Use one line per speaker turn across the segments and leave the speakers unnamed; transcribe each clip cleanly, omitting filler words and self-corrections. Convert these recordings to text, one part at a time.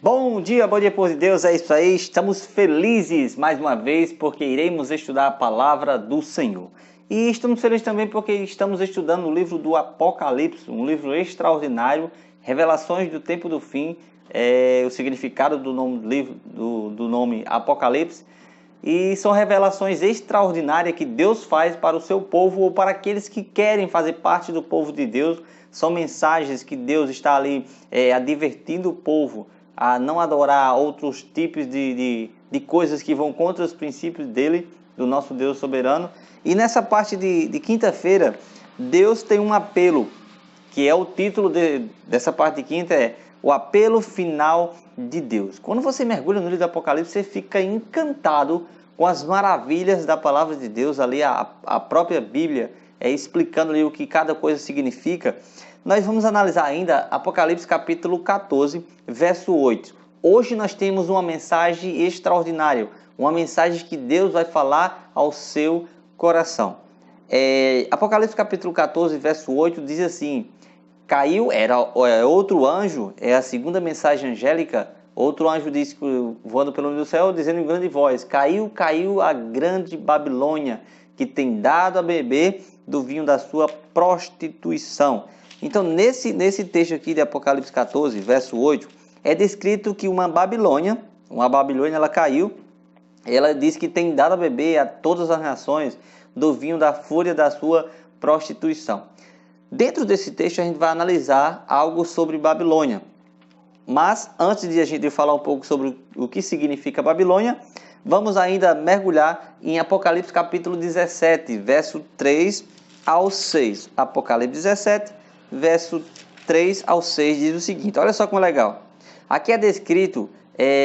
Bom dia, povo de Deus, é isso aí, estamos felizes mais uma vez porque iremos estudar a palavra do Senhor. E estamos felizes também porque estamos estudando o livro do Apocalipse, um livro extraordinário, revelações do tempo do fim, o significado do nome do livro, do nome Apocalipse. E são revelações extraordinárias que Deus faz para o seu povo ou para aqueles que querem fazer parte do povo de Deus. São mensagens que Deus está ali advertindo o povo a não adorar outros tipos de coisas que vão contra os princípios dele, do nosso Deus soberano. E nessa parte de quinta-feira, Deus tem um apelo, que é o título dessa parte de quinta, é o apelo final de Deus. Quando você mergulha no livro do Apocalipse, você fica encantado com as maravilhas da palavra de Deus, ali a própria Bíblia explicando ali o que cada coisa significa. Nós vamos analisar ainda Apocalipse capítulo 14, verso 8. Hoje nós temos uma mensagem extraordinária, uma mensagem que Deus vai falar ao seu coração. Apocalipse capítulo 14, verso 8 diz assim: caiu, era outro anjo, é a segunda mensagem angélica, outro anjo disse, voando pelo meio do céu, dizendo em grande voz: caiu a grande Babilônia, que tem dado a beber do vinho da sua prostituição. Então, nesse texto aqui de Apocalipse 14, verso 8, é descrito que uma Babilônia, ela caiu, ela diz que tem dado a beber a todas as nações do vinho da fúria da sua prostituição. Dentro desse texto a gente vai analisar algo sobre Babilônia. Mas antes de a gente falar um pouco sobre o que significa Babilônia, vamos ainda mergulhar em Apocalipse capítulo 17, verso 3 ao 6. Apocalipse 17, verso 3 ao 6 diz o seguinte, olha só como é legal. Aqui é descrito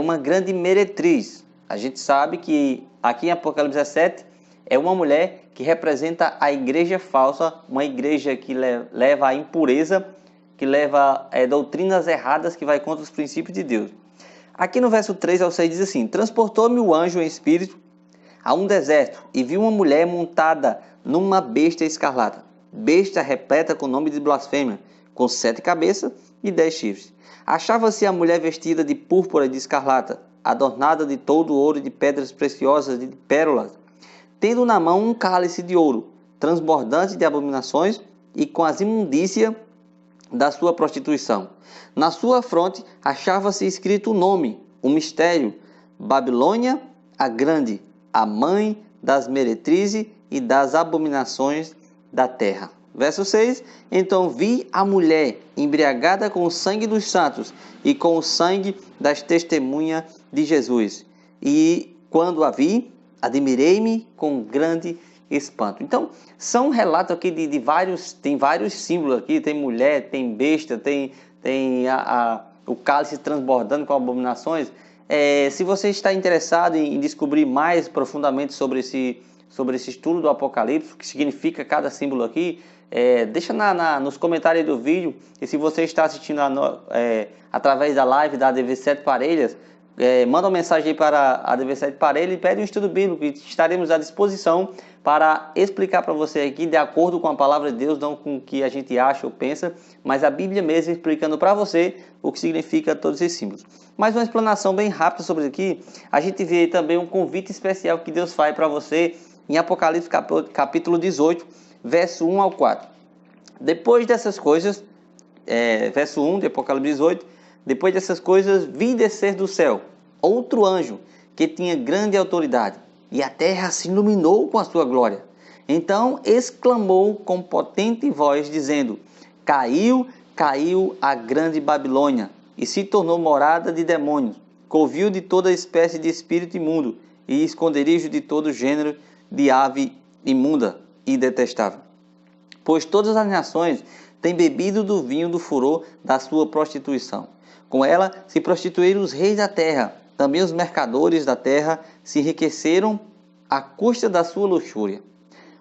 uma grande meretriz. A gente sabe que aqui em Apocalipse 17 é uma mulher que representa a igreja falsa, uma igreja que leva à impureza, que leva doutrinas erradas, que vai contra os princípios de Deus. Aqui no verso 3 ao 6 diz assim: transportou-me o anjo em espírito a um deserto e vi uma mulher montada numa besta escarlata, besta repleta com nome de blasfêmia, com 7 cabeças e 10 chifres. Achava-se a mulher vestida de púrpura e de escarlata, adornada de todo ouro e de pedras preciosas e de pérolas, tendo na mão um cálice de ouro, transbordante de abominações e com as imundícias da sua prostituição. Na sua fronte achava-se escrito o nome, o mistério: Babilônia a Grande, a mãe das meretrizes e das abominações da terra. Verso 6, então vi a mulher embriagada com o sangue dos santos e com o sangue das testemunhas de Jesus. E quando a vi, admirei-me com grande espanto. Então, são relatos aqui de vários, tem vários símbolos aqui, tem mulher, tem besta, tem o cálice transbordando com abominações. Se você está interessado em descobrir mais profundamente sobre esse estudo do Apocalipse, o que significa cada símbolo aqui, deixa nos comentários do vídeo. E se você está assistindo através da live da ADV7 Parelhas, manda uma mensagem aí para a ADV7 Parelhas e pede um estudo bíblico, e estaremos à disposição para explicar para você aqui de acordo com a palavra de Deus, não com o que a gente acha ou pensa, mas a Bíblia mesmo explicando para você o que significa todos esses símbolos. Mais uma explanação bem rápida sobre isso aqui, a gente vê também um convite especial que Deus faz para você em Apocalipse capítulo 18, verso 1 ao 4. Depois dessas coisas, verso 1 de Apocalipse 18, depois dessas coisas vi descer do céu outro anjo que tinha grande autoridade, e a terra se iluminou com a sua glória. Então exclamou com potente voz, dizendo: caiu a grande Babilônia, e se tornou morada de demônios, covil de toda espécie de espírito imundo, e esconderijo de todo gênero de ave imunda e detestável. Pois todas as nações têm bebido do vinho do furor da sua prostituição. Com ela se prostituíram os reis da terra, também os mercadores da terra se enriqueceram à custa da sua luxúria.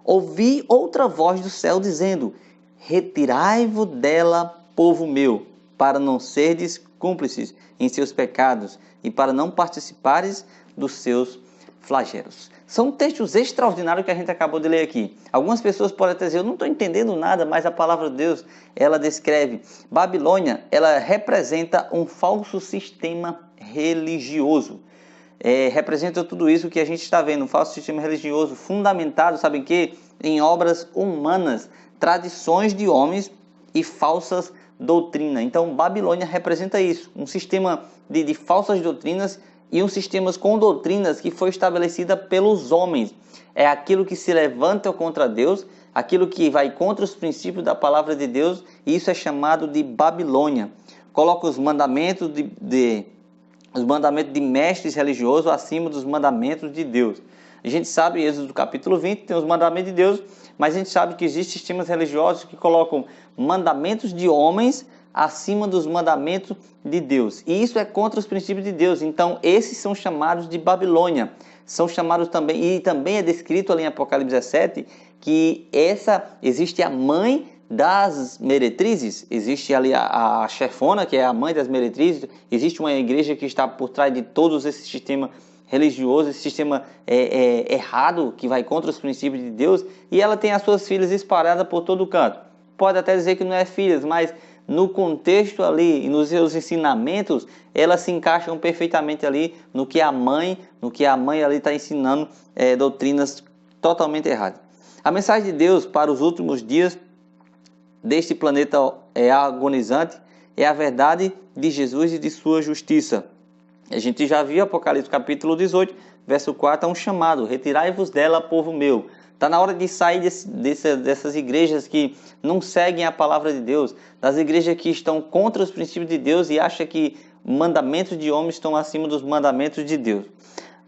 Ouvi outra voz do céu dizendo: retirai-vos dela, povo meu, para não serdes cúmplices em seus pecados e para não participares dos seus flagelos. São textos extraordinários que a gente acabou de ler aqui. Algumas pessoas podem dizer, eu não estou entendendo nada, mas a palavra de Deus, ela descreve. Babilônia, ela representa um falso sistema religioso. Representa tudo isso que a gente está vendo, um falso sistema religioso fundamentado, sabe em quê? Em obras humanas, tradições de homens e falsas doutrinas. Então, Babilônia representa isso, um sistema de falsas doutrinas e um sistema com doutrinas que foi estabelecida pelos homens. É aquilo que se levanta contra Deus, aquilo que vai contra os princípios da palavra de Deus, e isso é chamado de Babilônia. Coloca os mandamentos de mestres religiosos acima dos mandamentos de Deus. A gente sabe, Êxodo capítulo 20, tem os mandamentos de Deus, mas a gente sabe que existem sistemas religiosos que colocam mandamentos de homens acima dos mandamentos de Deus. E isso é contra os princípios de Deus. Então, esses são chamados de Babilônia. São chamados também, e também é descrito ali em Apocalipse 17, que existe a mãe das meretrizes, existe ali a chefona, que é a mãe das meretrizes, existe uma igreja que está por trás de todos esse sistema religioso, esse sistema errado, que vai contra os princípios de Deus, e ela tem as suas filhas espalhadas por todo canto. Pode até dizer que não é filhas, mas no contexto ali, e nos seus ensinamentos, elas se encaixam perfeitamente ali no que a mãe ali está ensinando, doutrinas totalmente erradas. A mensagem de Deus para os últimos dias deste planeta agonizante é a verdade de Jesus e de sua justiça. A gente já viu Apocalipse capítulo 18, verso 4, é um chamado: retirai-vos dela, povo meu. Está na hora de sair dessas igrejas que não seguem a palavra de Deus, das igrejas que estão contra os princípios de Deus e acham que mandamentos de homens estão acima dos mandamentos de Deus.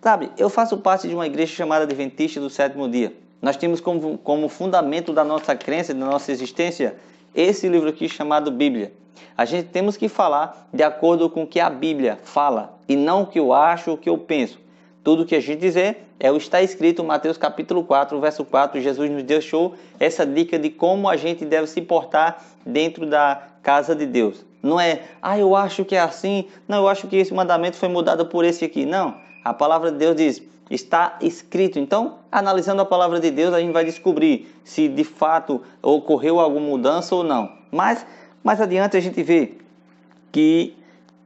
Sabe, eu faço parte de uma igreja chamada Adventista do Sétimo Dia. Nós temos como fundamento da nossa crença, da nossa existência, esse livro aqui chamado Bíblia. A gente temos que falar de acordo com o que a Bíblia fala e não o que eu acho, o que eu penso. Tudo que a gente dizer é o que está escrito em Mateus capítulo 4, verso 4. Jesus nos deixou essa dica de como a gente deve se portar dentro da casa de Deus. Não é, eu acho que é assim, não, eu acho que esse mandamento foi mudado por esse aqui. Não, a palavra de Deus diz, está escrito. Então, analisando a palavra de Deus, a gente vai descobrir se de fato ocorreu alguma mudança ou não. Mas, mais adiante, a gente vê que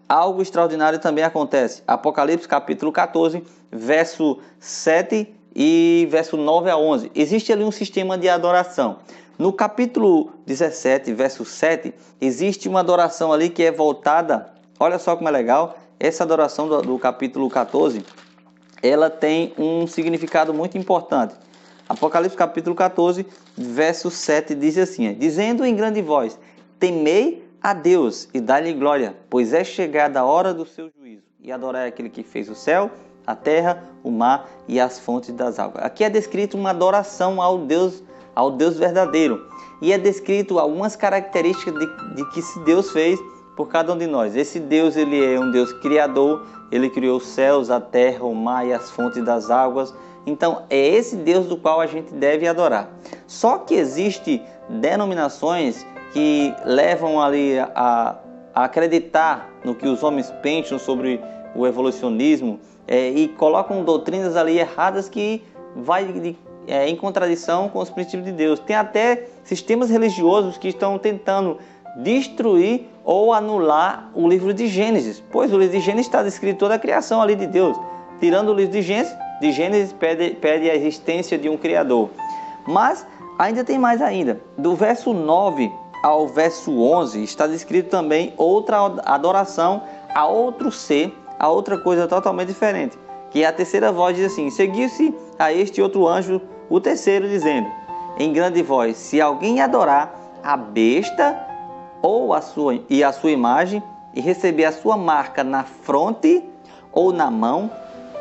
algo extraordinário também acontece. Apocalipse capítulo 14, verso 7 e verso 9 a 11. Existe ali um sistema de adoração. No capítulo 17, verso 7, existe uma adoração ali que é voltada, olha só como é legal, essa adoração do capítulo 14, ela tem um significado muito importante. Apocalipse capítulo 14, verso 7 diz assim, dizendo em grande voz, temei a Deus e dá-lhe glória, pois é chegada a hora do seu juízo, e adorai aquele que fez o céu, a terra, o mar e as fontes das águas. Aqui é descrito uma adoração ao Deus verdadeiro, e é descrito algumas características de que esse Deus fez por cada um de nós. Esse Deus, ele é um Deus criador, ele criou os céus, a terra, o mar e as fontes das águas. Então, é esse Deus do qual a gente deve adorar. Só que existem denominações que levam ali a acreditar no que os homens pensam sobre o evolucionismo e colocam doutrinas ali erradas que vai em contradição com os princípios de Deus. Tem até sistemas religiosos que estão tentando destruir ou anular o livro de Gênesis, pois o livro de Gênesis está descrito toda a criação ali de Deus. Tirando o livro de Gênesis pede a existência de um Criador. Mas ainda tem mais ainda. Do verso 9 ao verso 11 está descrito também outra adoração a outro ser, a outra coisa totalmente diferente. Que a terceira voz diz assim, seguiu-se a este outro anjo, o terceiro, dizendo, em grande voz, se alguém adorar a besta ou a sua imagem e receber a sua marca na fronte ou na mão,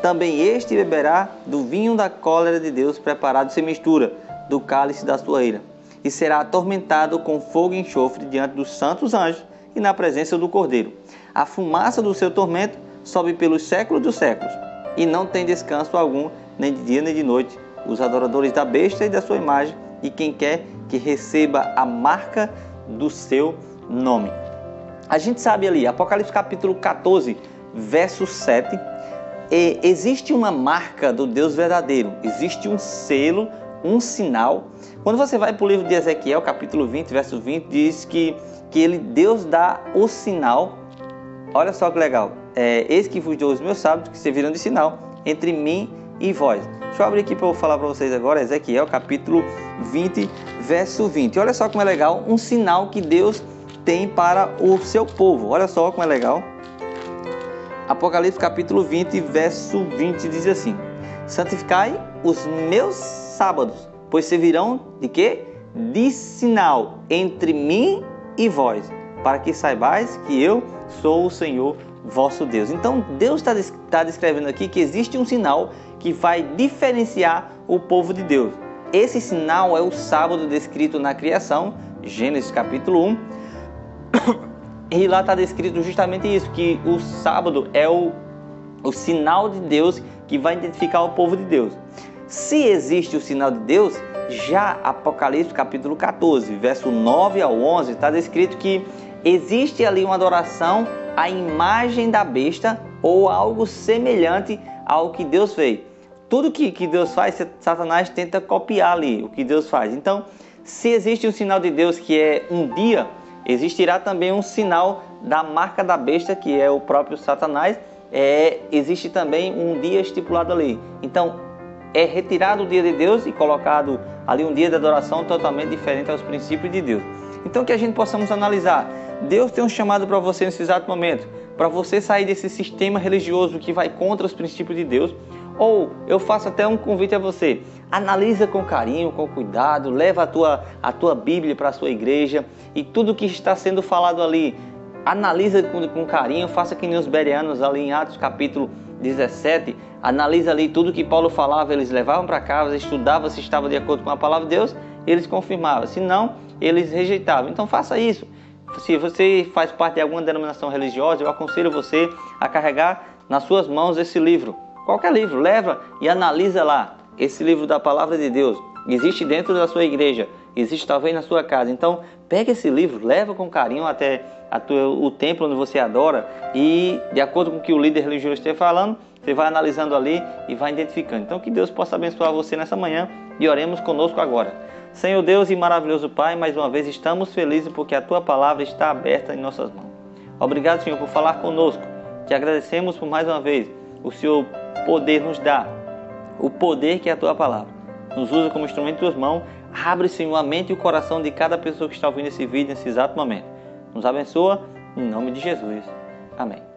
também este beberá do vinho da cólera de Deus preparado sem mistura, do cálice da sua ira, e será atormentado com fogo e enxofre diante dos santos anjos e na presença do Cordeiro. A fumaça do seu tormento sobe pelos séculos dos séculos, e não tem descanso algum, nem de dia nem de noite, os adoradores da besta e da sua imagem, e quem quer que receba a marca do seu nome. A gente sabe ali, Apocalipse capítulo 14, verso 7, existe uma marca do Deus verdadeiro, existe um selo, um sinal. Quando você vai para o livro de Ezequiel, capítulo 20, verso 20, diz que Deus dá o sinal. Olha só que legal. Eis que vos dou os meus sábados, que servirão de sinal entre mim e vós. Deixa eu abrir aqui para eu falar para vocês agora, Ezequiel, capítulo 20, verso 20. Olha só como é legal, um sinal que Deus tem para o seu povo. Olha só como é legal. Apocalipse, capítulo 20, verso 20, diz assim: santificai os meus sábados, pois servirão de quê? De sinal entre mim e vós, para que saibais que eu sou o Senhor vosso Deus. Então Deus está descrevendo aqui que existe um sinal que vai diferenciar o povo de Deus. Esse sinal é o sábado descrito na criação, Gênesis capítulo 1. E lá está descrito justamente isso, que o sábado é o sinal de Deus que vai identificar o povo de Deus. Se existe o sinal de Deus, já Apocalipse capítulo 14, verso 9 ao 11, está descrito que existe ali uma adoração à imagem da besta ou algo semelhante ao que Deus fez. Tudo que Deus faz, Satanás tenta copiar ali o que Deus faz. Então, se existe um sinal de Deus que é um dia, existirá também um sinal da marca da besta, que é o próprio Satanás. Existe também um dia estipulado ali. Então, é retirado o dia de Deus e colocado ali um dia de adoração totalmente diferente aos princípios de Deus. Então, que a gente possamos analisar. Deus tem um chamado para você nesse exato momento, para você sair desse sistema religioso que vai contra os princípios de Deus. Ou eu faço até um convite a você: analisa com carinho, com cuidado, leva a tua Bíblia para a sua igreja e tudo que está sendo falado ali, analisa com carinho, faça que nem os bereanos ali em Atos capítulo 17, analisa ali tudo que Paulo falava, eles levavam para casa, estudavam se estava de acordo com a palavra de Deus, eles confirmavam, se não, eles rejeitavam. Então faça isso. Se você faz parte de alguma denominação religiosa, eu aconselho você a carregar nas suas mãos esse livro. Qualquer livro, leva e analisa lá. Esse livro da palavra de Deus existe dentro da sua igreja, existe talvez na sua casa. Então, pega esse livro, leva com carinho até o templo onde você adora e, de acordo com o que o líder religioso esteja falando, você vai analisando ali e vai identificando. Então, que Deus possa abençoar você nessa manhã e oremos conosco agora. Senhor Deus e maravilhoso Pai, mais uma vez estamos felizes porque a Tua palavra está aberta em nossas mãos. Obrigado, Senhor, por falar conosco. Te agradecemos por mais uma vez o Senhor poder nos dá, o poder que é a Tua palavra. Nos usa como instrumento de Tuas mãos. Abre, Senhor, a mente e o coração de cada pessoa que está ouvindo esse vídeo nesse exato momento. Nos abençoa, em nome de Jesus. Amém.